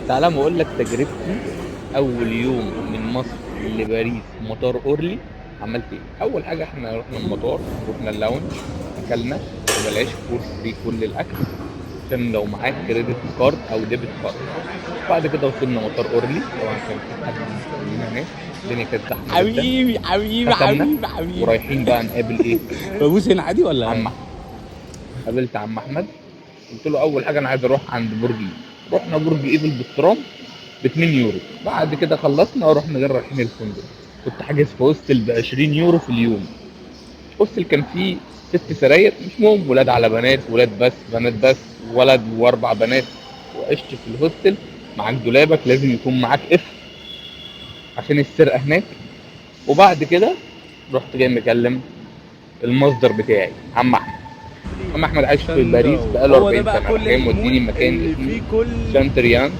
تعالى ما اقول لك تجربتي. اول يوم من مصر لباريس مطار اورلي عملت ايه. اول حاجه احنا رحنا المطار، رحنا اللاونج، اكلنا ببلاش فور فري كل الاكل، عشان لو معاك كريدت كارد او ديبت كارد. بعد كده وصلنا مطار اورلي، طبعا كان في حد مستنينا هناك، الدنيا كانت زحمه جدا. حبيبي حبيبي ختمنا حبيبي حبيبي. ورايحين بقى نقابل ايه، ببوس هنا عادي عم ولا؟ احمد. قابلت عم احمد، قلت له اول حاجه انا عايز اروح عند برج ايفل. رحنا برج ايفل بالترام ب 2 يورو. بعد كده خلصنا ورحنا غير رايحين الفندق. كنت حاجز في هوستل ب 20 يورو في اليوم. هوستل كان فيه 6 سراير، مش مهم ولاد على بنات، ولاد بس بنات بس، ولد واربع بنات. وعشت في الهوستل. معاك دولابك لازم يكون معاك عشان السرقه هناك. وبعد كده رحت جاي مكلم المصدر بتاعي عم احمد. عم احمد عايش في باريس ساندرا، بقاله هو ده 40 بقى سنه، راح كل جاي المول موديني مكان اللي اسمه فيه كل شانتريان.